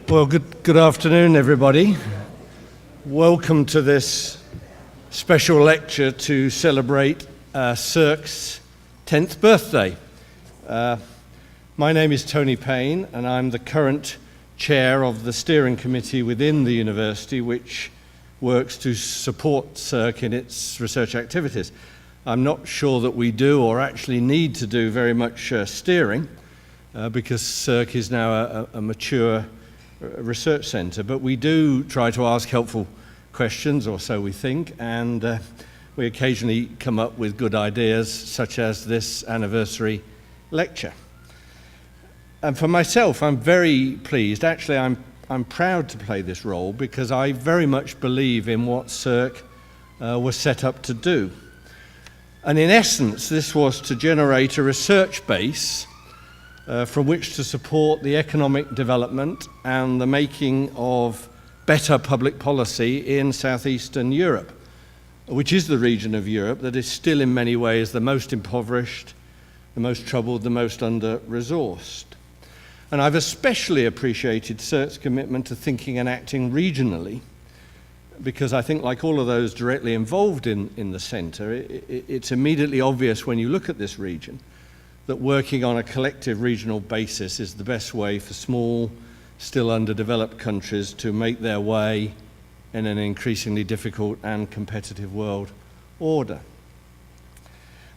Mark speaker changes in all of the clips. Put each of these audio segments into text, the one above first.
Speaker 1: Well, good afternoon, everybody. Welcome to this special lecture to celebrate SEERC's 10th birthday. My name is Tony Payne, and I'm the current chair of the steering committee within the university, which works to support SEERC in its research activities. I'm not sure that we do or actually need to do very much steering, because SEERC is now a mature research centre, but we do try to ask helpful questions, or so we think, and we occasionally come up with good ideas, such as this anniversary lecture. And for myself, I'm very pleased. Actually, I'm proud to play this role because I very much believe in what SEERC was set up to do. And in essence, this was to generate a research base from which to support the economic development and the making of better public policy in southeastern Europe, which is the region of Europe that is still in many ways the most impoverished, the most troubled, the most under-resourced. And I've especially appreciated SEERC's commitment to thinking and acting regionally, because I think, like all of those directly involved in the centre, it's immediately obvious when you look at this region that working on a collective regional basis is the best way for small, still underdeveloped countries to make their way in an increasingly difficult and competitive world order.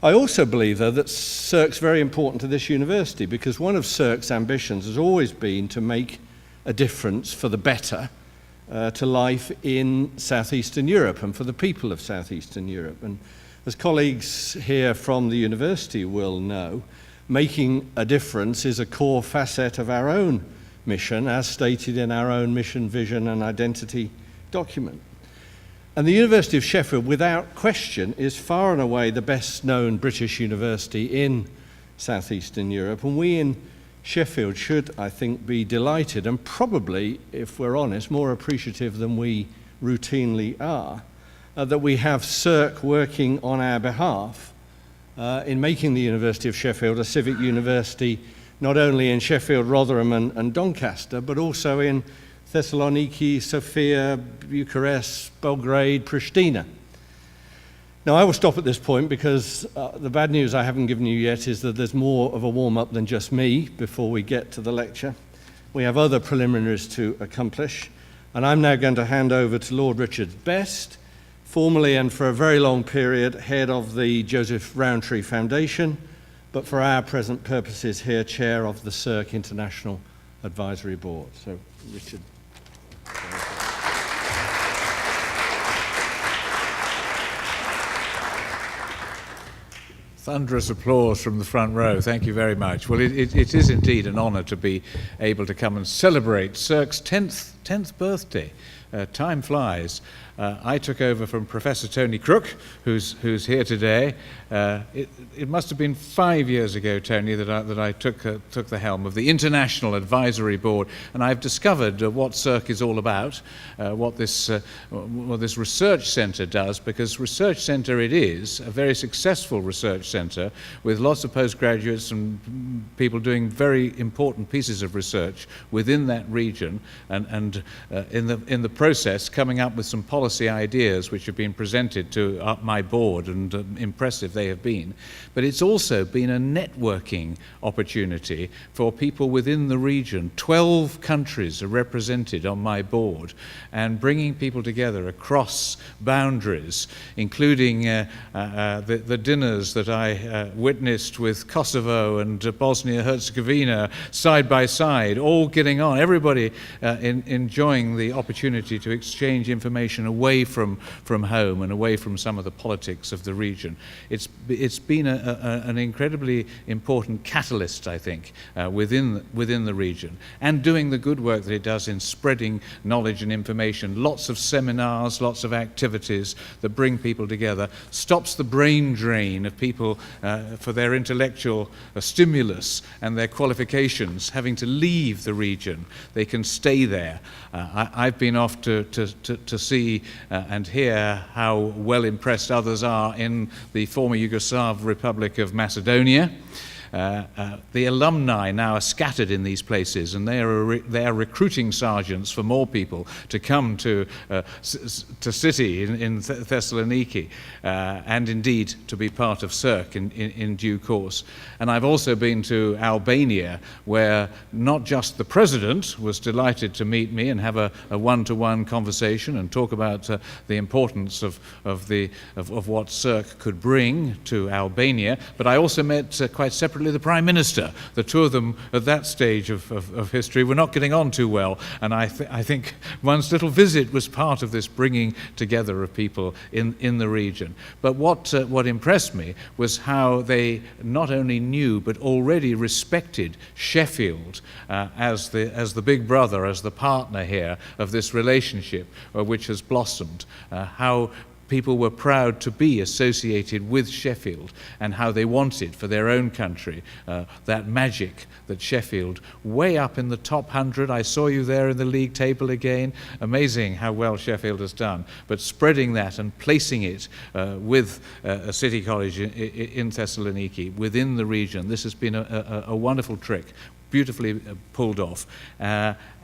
Speaker 1: I also believe, though, that SEERC's very important to this university because one of SEERC's ambitions has always been to make a difference for the better to life in southeastern Europe and for the people of southeastern Europe. And as colleagues here from the university will know, making a difference is a core facet of our own mission, as stated in our own mission, vision, and identity document. And the University of Sheffield, without question, is far and away the best known British university in southeastern Europe. And we in Sheffield should, I think, be delighted and probably, if we're honest, more appreciative than we routinely are, that we have SEERC working on our behalf in making the University of Sheffield a civic university, not only in Sheffield, Rotherham and Doncaster, but also in Thessaloniki, Sofia, Bucharest, Belgrade, Pristina. Now, I will stop at this point because the bad news I haven't given you yet is that there's more of a warm-up than just me before we get to the lecture. We have other preliminaries to accomplish, and I'm now going to hand over to Lord Richard Best, formerly and for a very long period head of the Joseph Rowntree Foundation, but for our present purposes here, chair of the SEERC International Advisory Board. So, Richard.
Speaker 2: Thunderous applause from the front row. Thank you very much. Well, it is indeed an honour to be able to come and celebrate SEERC's 10th birthday. Time flies. I took over from Professor Tony Crook, who's here today. It must have been 5 years ago, Tony, that I took the helm of the International Advisory Board, and I've discovered what SEERC is all about, what this research centre does, because research centre it is, a very successful research centre with lots of postgraduates and people doing very important pieces of research within that region, and in the process coming up with some policy ideas which have been presented to my board, and impressive they have been. But it's also been a networking opportunity for people within the region. 12 countries are represented on my board, and bringing people together across boundaries, including the dinners that I witnessed with Kosovo and Bosnia-Herzegovina side by side, all getting on, everybody enjoying the opportunity to exchange information away from home and away from some of the politics of the region. It's been an incredibly important catalyst, I think, within the region, and doing the good work that it does in spreading knowledge and information. Lots of seminars, lots of activities that bring people together, stops the brain drain of people for their intellectual stimulus and their qualifications having to leave the region. They can stay there. I've been off to see and hear how well impressed others are in the former Yugoslav Republic of Macedonia. The alumni now are scattered in these places, and they are recruiting sergeants for more people to come to city in Thessaloniki, and indeed to be part of SEERC in due course. And I've also been to Albania, where not just the president was delighted to meet me and have a one-to-one conversation and talk about the importance of what SEERC could bring to Albania, but I also met quite separately the Prime Minister. The two of them at that stage of history were not getting on too well, and I think one's little visit was part of this bringing together of people in the region. But what impressed me was how they not only knew but already respected Sheffield as the big brother, as the partner here of this relationship which has blossomed, how people were proud to be associated with Sheffield, and how they wanted for their own country that magic that Sheffield, way up in the top 100, I saw you there in the league table again, amazing how well Sheffield has done, but spreading that and placing it with a city college in Thessaloniki, within the region, this has been a wonderful trick, beautifully pulled off,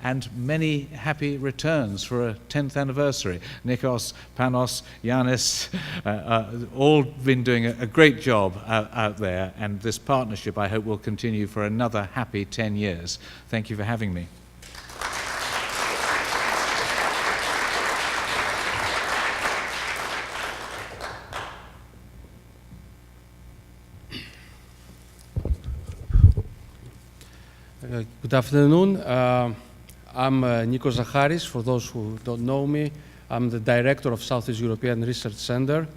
Speaker 2: and many happy returns for a 10th anniversary. Nikos, Panos, Yanis, all been doing a great job out there, and this partnership I hope will continue for another happy 10 years. Thank you for having me.
Speaker 3: Good afternoon. I'm Nikolaos Zaharis. For those who don't know me, I'm the director of Southeast European Research Center.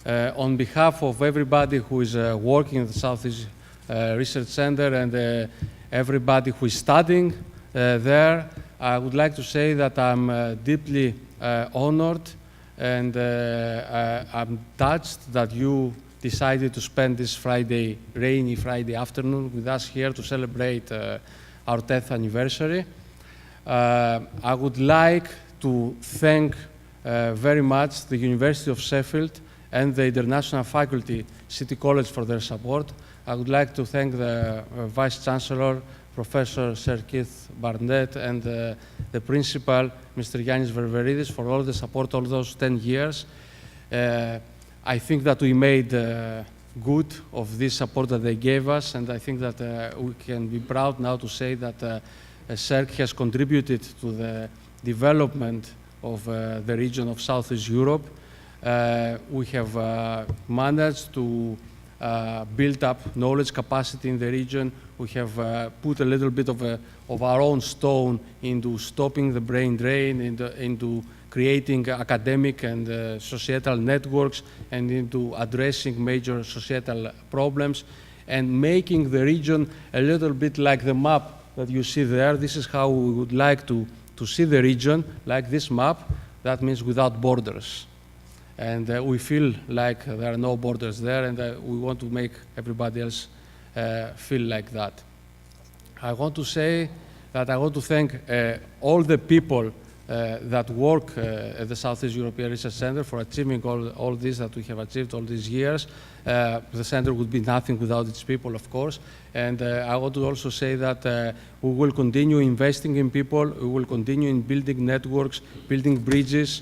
Speaker 3: On behalf of everybody who is working in the Southeast Research Center and everybody who is studying there, I would like to say that I'm deeply honored, and I'm touched that you decided to spend this Friday, rainy Friday afternoon with us here to celebrate our 10th anniversary. I would like to thank very much the University of Sheffield and the International Faculty, City College, for their support. I would like to thank the Vice Chancellor, Professor Sir Keith Barnett, and the Principal, Mr. Yannis Ververidis, for all the support all those 10 years. I think that we made good of this support that they gave us, and I think that we can be proud now to say that SEERC has contributed to the development of the region of Southeast Europe. We have managed to build up knowledge capacity in the region. We have put a little bit of our own stone into stopping the brain drain, into creating academic and societal networks, and into addressing major societal problems, and making the region a little bit like the map that you see there. This is how we would like to see the region, like this map. That means without borders. And we feel like there are no borders there, and we want to make everybody else feel like that. I want to say that I want to thank all the people that work at the Southeast European Research Center for achieving all this that we have achieved all these years. The center would be nothing without its people, of course. And I want to also say that we will continue investing in people, we will continue in building networks, building bridges,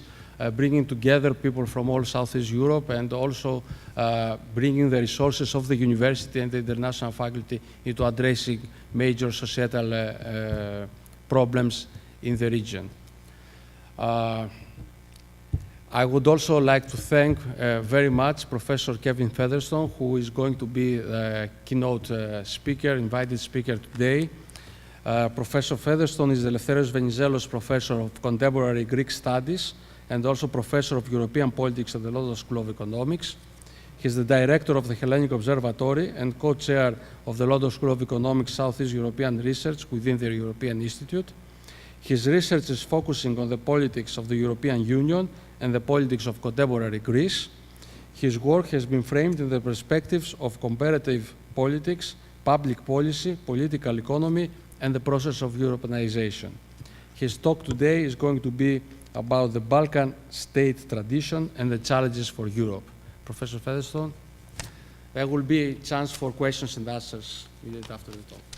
Speaker 3: bringing together people from all Southeast Europe, and also bringing the resources of the university and the international faculty into addressing major societal problems in the region. I would also like to thank very much Professor Kevin Featherstone, who is going to be the keynote speaker, invited speaker today. Professor Featherstone is the Eleftherios Venizelos Professor of Contemporary Greek Studies and also Professor of European Politics at the London School of Economics. He is the Director of the Hellenic Observatory and co-chair of the London School of Economics Southeast European Research within the European Institute. His research is focusing on the politics of the European Union and the politics of contemporary Greece. His work has been framed in the perspectives of comparative politics, public policy, political economy, and the process of Europeanization. His talk today is going to be about the Balkan state tradition and the challenges for Europe. Professor Featherstone. there will be a chance for questions and answers immediately after the talk.